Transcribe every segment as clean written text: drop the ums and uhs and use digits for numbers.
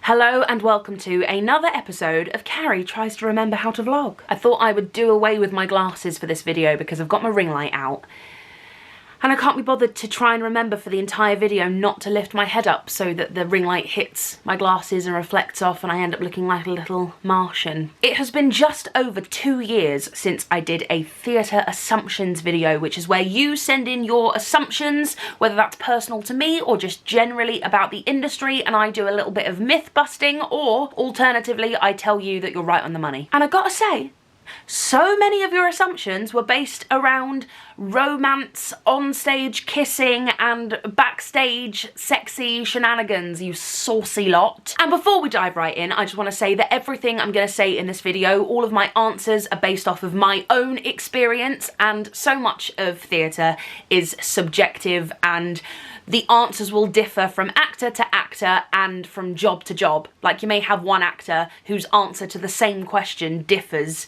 Hello and welcome to another episode of Carrie Tries to Remember How to Vlog. I thought I would do away with my glasses for this video because I've got my ring light out and I can't be bothered to try and remember for the entire video not to lift my head up so that the ring light hits my glasses and reflects off and I end up looking like a little Martian. It has been just over 2 years since I did a theatre assumptions video, which is where you send in your assumptions, whether that's personal to me or just generally about the industry, and I do a little bit of myth busting, or alternatively I tell you that you're right on the money. And I gotta say, so many of your assumptions were based around romance, onstage kissing, and backstage sexy shenanigans, you saucy lot. And before we dive right in, I just want to say that everything I'm going to say in this video, all of my answers are based off of my own experience, and so much of theatre is subjective and the answers will differ from actor to actor and from job to job. Like, you may have one actor whose answer to the same question differs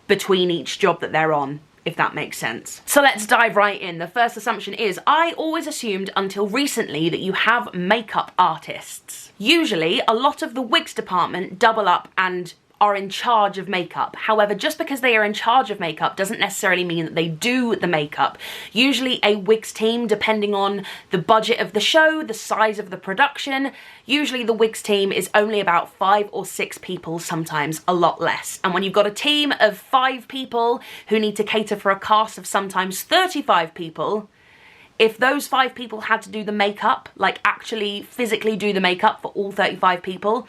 between each job that they're on, if that makes sense. So let's dive right in. The first assumption is, I always assumed until recently that you have makeup artists. Usually, a lot of the wigs department double up and are in charge of makeup. However, just because they are in charge of makeup doesn't necessarily mean that they do the makeup. Usually a wigs team, depending on the budget of the show, the size of the production, usually the wigs team is only about 5 or 6 people, sometimes a lot less. And when you've got a team of 5 people who need to cater for a cast of sometimes 35 people, if those 5 people had to do the makeup, like actually physically do the makeup for all 35 people,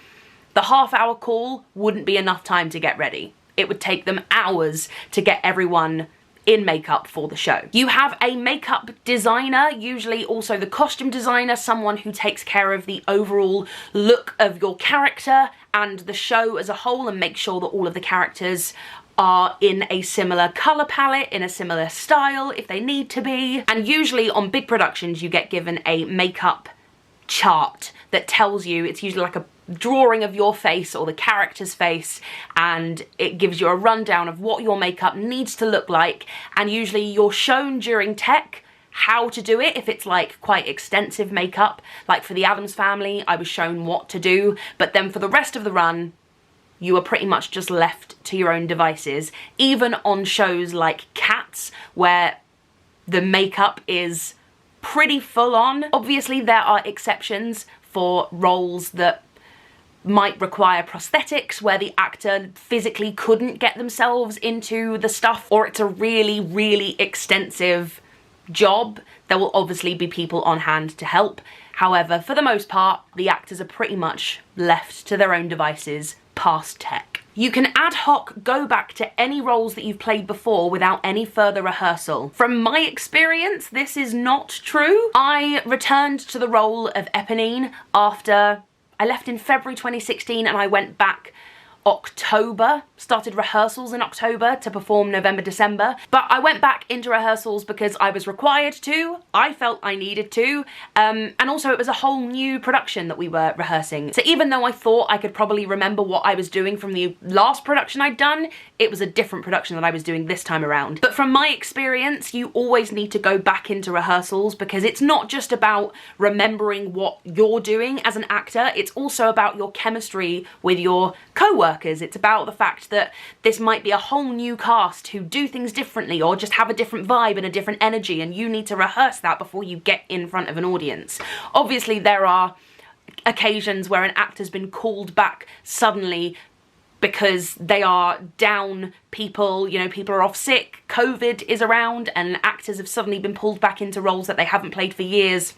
the half-hour call wouldn't be enough time to get ready. It would take them hours to get everyone in makeup for the show. You have a makeup designer, usually also the costume designer, someone who takes care of the overall look of your character and the show as a whole and makes sure that all of the characters are in a similar colour palette, in a similar style if they need to be. And usually on big productions you get given a makeup chart that tells you, it's usually like a drawing of your face or the character's face, and it gives you a rundown of what your makeup needs to look like, and usually you're shown during tech how to do it if it's like quite extensive makeup. Like for the Addams Family, I was shown what to do, but then for the rest of the run you are pretty much just left to your own devices. Even on shows like Cats, where the makeup is pretty full on. Obviously there are exceptions for roles that might require prosthetics, where the actor physically couldn't get themselves into the stuff, or it's a really, really extensive job. There will obviously be people on hand to help. However, for the most part, the actors are pretty much left to their own devices past tech. You can ad hoc go back to any roles that you've played before without any further rehearsal. From my experience, this is not true. I returned to the role of Eponine after I left in February 2016 and I went back October, started rehearsals in October to perform November, December. But I went back into rehearsals because I was required to, I felt I needed to, and also it was a whole new production that we were rehearsing. So even though I thought I could probably remember what I was doing from the last production I'd done, it was a different production that I was doing this time around. But from my experience, you always need to go back into rehearsals because it's not just about remembering what you're doing as an actor, it's also about your chemistry with your co-workers. It's about the fact that this might be a whole new cast who do things differently or just have a different vibe and a different energy, and you need to rehearse that before you get in front of an audience. Obviously there are occasions where an actor's been called back suddenly because they are down people, you know, people are off sick, COVID is around, and actors have suddenly been pulled back into roles that they haven't played for years,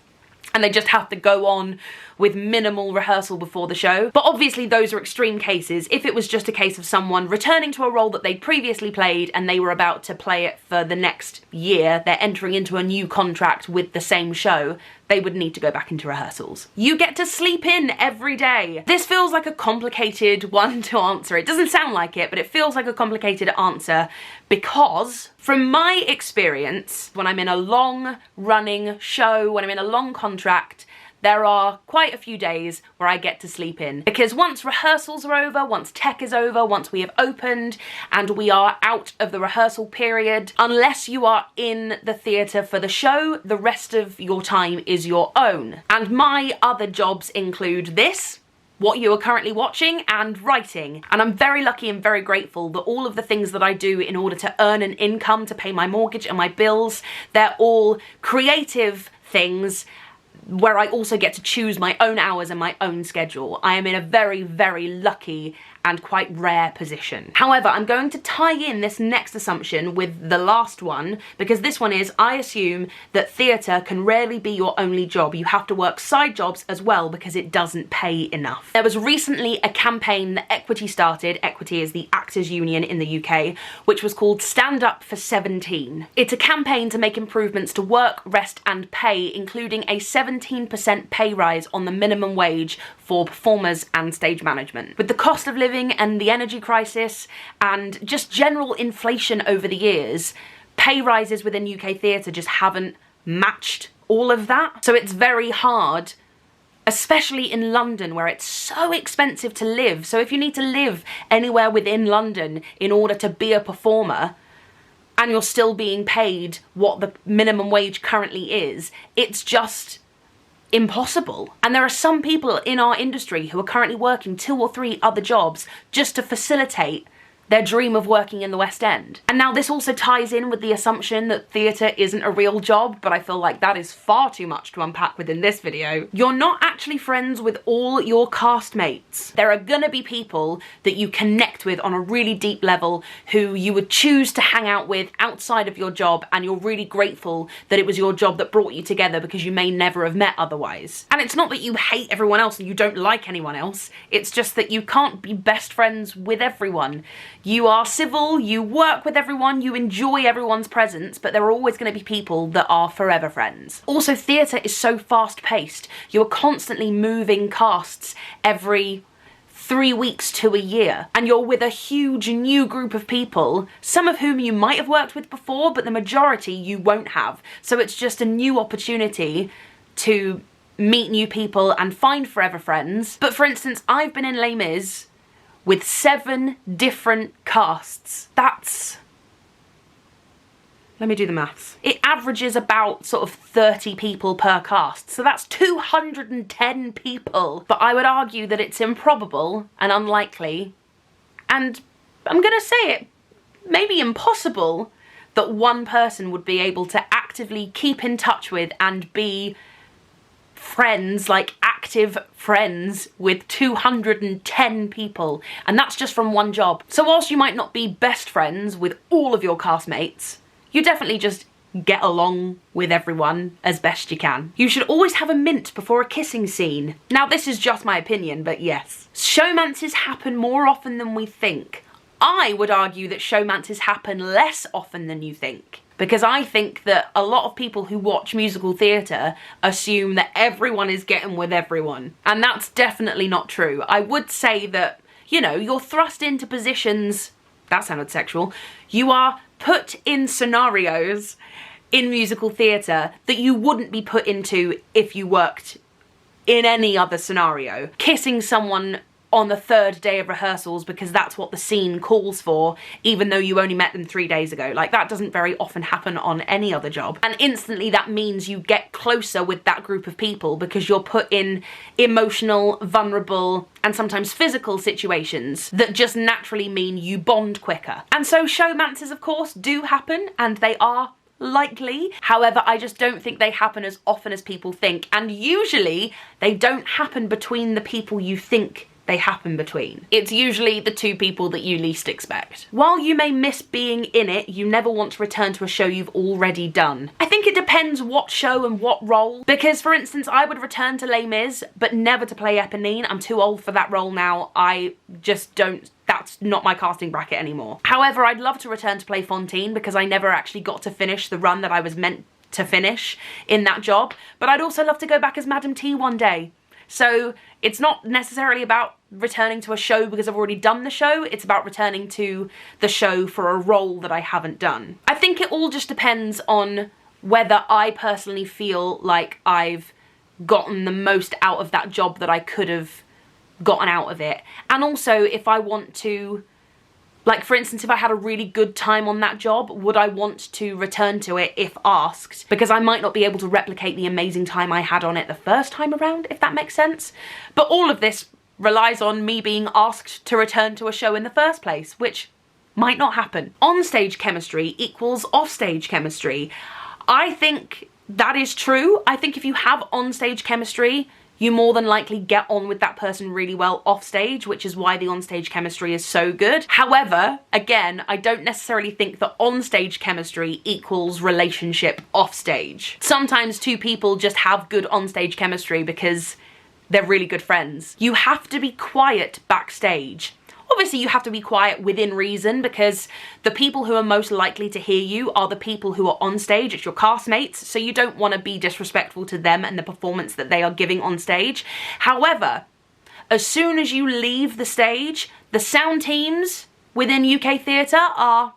and they just have to go on with minimal rehearsal before the show. But obviously those are extreme cases. If it was just a case of someone returning to a role that they'd previously played and they were about to play it for the next year, they're entering into a new contract with the same show, they would need to go back into rehearsals. You get to sleep in every day. This feels like a complicated one to answer. It doesn't sound like it, but it feels like a complicated answer because from my experience, when I'm in a long running show, when I'm in a long contract, there are quite a few days where I get to sleep in. Because once rehearsals are over, once tech is over, once we have opened and we are out of the rehearsal period, unless you are in the theatre for the show, the rest of your time is your own. And my other jobs include this, what you are currently watching and writing. And I'm very lucky and very grateful that all of the things that I do in order to earn an income to pay my mortgage and my bills, they're all creative things where I also get to choose my own hours and my own schedule. I am in a very, very lucky and quite rare position. However, I'm going to tie in this next assumption with the last one, because this one is, I assume that theatre can rarely be your only job. You have to work side jobs as well because it doesn't pay enough. There was recently a campaign that Equity started. Equity is the actors union in the UK, which was called Stand Up for 17. It's a campaign to make improvements to work, rest and pay, including a 17% pay rise on the minimum wage for performers and stage management. With the cost of living and the energy crisis and just general inflation over the years, pay rises within UK theatre just haven't matched all of that. So it's very hard, especially in London where it's so expensive to live. So if you need to live anywhere within London in order to be a performer and you're still being paid what the minimum wage currently is, it's just impossible. And there are some people in our industry who are currently working 2 or 3 other jobs just to facilitate their dream of working in the West End. And now this also ties in with the assumption that theatre isn't a real job, but I feel like that is far too much to unpack within this video. You're not actually friends with all your castmates. There are gonna be people that you connect with on a really deep level who you would choose to hang out with outside of your job, and you're really grateful that it was your job that brought you together because you may never have met otherwise. And it's not that you hate everyone else and you don't like anyone else, it's just that you can't be best friends with everyone. You are civil, you work with everyone, you enjoy everyone's presence, but there are always going to be people that are forever friends. Also, theatre is so fast-paced. You are constantly moving casts every 3 weeks to a year, and you're with a huge new group of people, some of whom you might have worked with before, but the majority you won't have. So it's just a new opportunity to meet new people and find forever friends. But for instance, I've been in Les Mis with 7 different casts. That's... let me do the maths. It averages about sort of 30 people per cast, so that's 210 people. But I would argue that it's improbable and unlikely, and I'm gonna say it, maybe impossible, that one person would be able to actively keep in touch with and be friends, like active friends, with 210 people, and that's just from one job. So whilst you might not be best friends with all of your castmates, you definitely just get along with everyone as best you can. You should always have a mint before a kissing scene. Now this is just my opinion, but yes. Showmances happen more often than we think. I would argue that showmances happen less often than you think, because I think that a lot of people who watch musical theatre assume that everyone is getting with everyone, and that's definitely not true. I would say that, you know, you're thrust into positions, that sounded sexual, you are put in scenarios in musical theatre that you wouldn't be put into if you worked in any other scenario. Kissing someone on the 3rd day of rehearsals because that's what the scene calls for, even though you only met them 3 days ago. Like, that doesn't very often happen on any other job. And instantly that means you get closer with that group of people because you're put in emotional, vulnerable, and sometimes physical situations that just naturally mean you bond quicker. And so showmances, of course, do happen, and they are likely. However, I just don't think they happen as often as people think, and usually they don't happen between the people you think they happen between. It's usually the 2 people that you least expect. While you may miss being in it, you never want to return to a show you've already done. I think it depends what show and what role, because for instance, I would return to Les Mis, but never to play Eponine. I'm too old for that role now. I just don't, that's not my casting bracket anymore. However, I'd love to return to play Fantine because I never actually got to finish the run that I was meant to finish in that job, but I'd also love to go back as Madame T one day. So it's not necessarily about returning to a show because I've already done the show, it's about returning to the show for a role that I haven't done. I think it all just depends on whether I personally feel like I've gotten the most out of that job that I could have gotten out of it. And also if I want to, like for instance, if I had a really good time on that job, would I want to return to it if asked? Because I might not be able to replicate the amazing time I had on it the first time around, if that makes sense. But all of this relies on me being asked to return to a show in the first place, which might not happen. On-stage chemistry equals off-stage chemistry. I think that is true. I think if you have on-stage chemistry, you more than likely get on with that person really well off stage, which is why the on-stage chemistry is so good. However, again, I don't necessarily think that on-stage chemistry equals relationship off stage. Sometimes two people just have good on-stage chemistry because they're really good friends. You have to be quiet backstage. Obviously, you have to be quiet within reason, because the people who are most likely to hear you are the people who are on stage. It's your castmates, so you don't want to be disrespectful to them and the performance that they are giving on stage. However, as soon as you leave the stage, the sound teams within UK theatre are,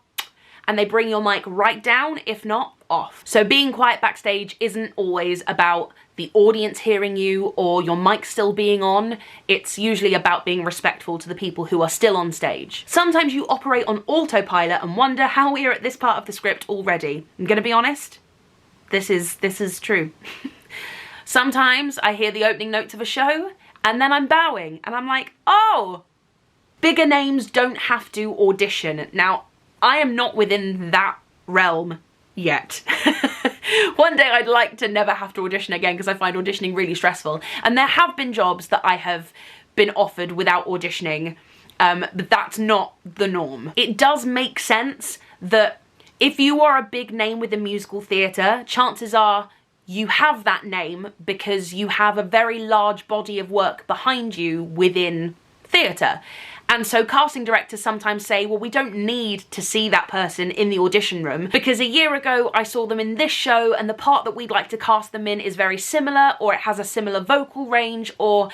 and they bring your mic right down, if not off. So being quiet backstage isn't always about the audience hearing you or your mic still being on. It's usually about being respectful to the people who are still on stage. Sometimes you operate on autopilot and wonder how we are at this part of the script already. I'm gonna be honest, this is true. Sometimes I hear the opening notes of a show and then I'm bowing and I'm like, oh, bigger names don't have to audition. Now, I am not within that realm yet. One day I'd like to never have to audition again, because I find auditioning really stressful. And there have been jobs that I have been offered without auditioning, but that's not the norm. It does make sense that if you are a big name within musical theatre, chances are you have that name because you have a very large body of work behind you within theatre. And so casting directors sometimes say, well, we don't need to see that person in the audition room because a year ago I saw them in this show and the part that we'd like to cast them in is very similar, or it has a similar vocal range or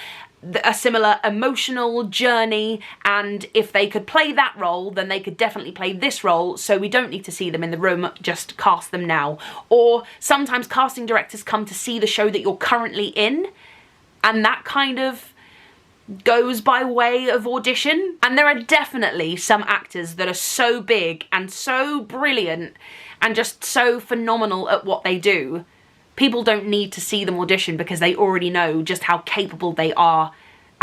a similar emotional journey, and if they could play that role, then they could definitely play this role, so we don't need to see them in the room, just cast them now. Or sometimes casting directors come to see the show that you're currently in, and that kind of goes by way of audition. And there are definitely some actors that are so big and so brilliant and just so phenomenal at what they do, people don't need to see them audition because they already know just how capable they are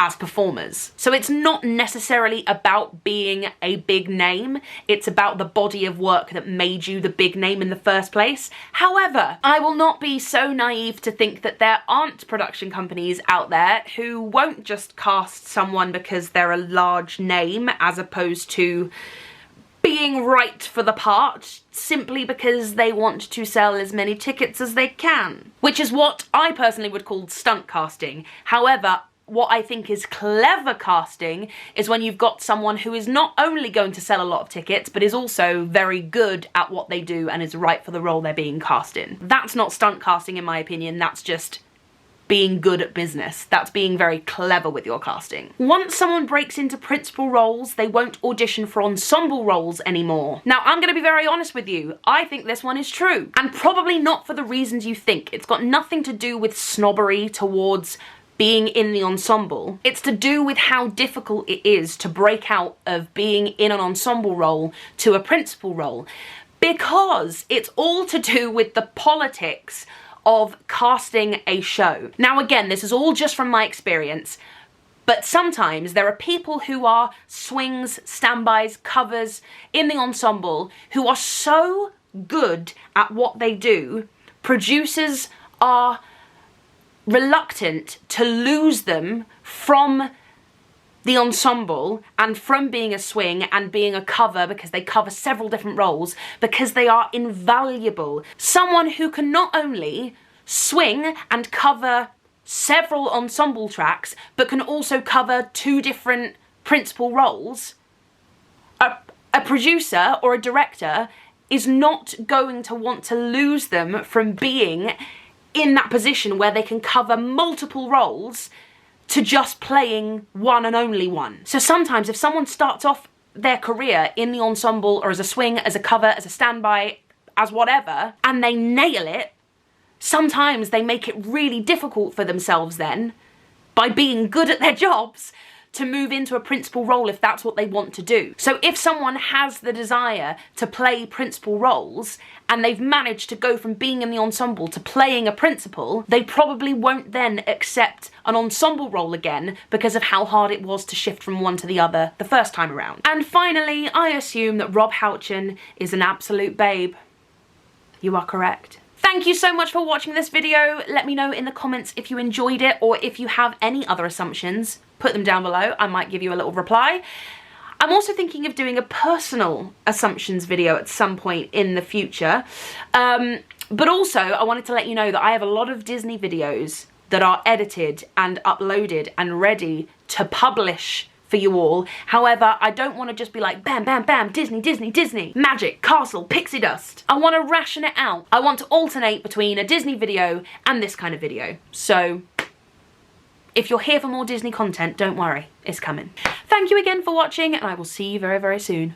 as performers. So it's not necessarily about being a big name, it's about the body of work that made you the big name in the first place. However, I will not be so naive to think that there aren't production companies out there who won't just cast someone because they're a large name as opposed to being right for the part simply because they want to sell as many tickets as they can. Which is what I personally would call stunt casting. However, what I think is clever casting is when you've got someone who is not only going to sell a lot of tickets, but is also very good at what they do and is right for the role they're being cast in. That's not stunt casting in my opinion, that's just being good at business. That's being very clever with your casting. Once someone breaks into principal roles, they won't audition for ensemble roles anymore. Now, I'm gonna be very honest with you. I think this one is true, and probably not for the reasons you think. It's got nothing to do with snobbery towards being in the ensemble. It's to do with how difficult it is to break out of being in an ensemble role to a principal role, because it's all to do with the politics of casting a show. Now again, this is all just from my experience, but sometimes there are people who are swings, standbys, covers in the ensemble who are so good at what they do, producers are reluctant to lose them from the ensemble and from being a swing and being a cover, because they cover several different roles, because they are invaluable. Someone who can not only swing and cover several ensemble tracks, but can also cover 2 different principal roles, a producer or a director is not going to want to lose them from being in that position where they can cover multiple roles to just playing one and only one. So sometimes if someone starts off their career in the ensemble or as a swing, as a cover, as a standby, as whatever, and they nail it, sometimes they make it really difficult for themselves then, by being good at their jobs, to move into a principal role if that's what they want to do. So if someone has the desire to play principal roles and they've managed to go from being in the ensemble to playing a principal, they probably won't then accept an ensemble role again because of how hard it was to shift from one to the other the first time around. And finally, I assume that Rob Houchen is an absolute babe. You are correct. Thank you so much for watching this video. Let me know in the comments if you enjoyed it or if you have any other assumptions. Put them down below. I might give you a little reply. I'm also thinking of doing a personal assumptions video at some point in the future. But also, I wanted to let you know that I have a lot of Disney videos that are edited and uploaded and ready to publish for you all. However, I don't want to just be like bam, bam, bam, Disney, Disney, Disney, magic, castle, pixie dust. I want to ration it out. I want to alternate between a Disney video and this kind of video. So if you're here for more Disney content, don't worry, it's coming. Thank you again for watching, and I will see you very, very soon.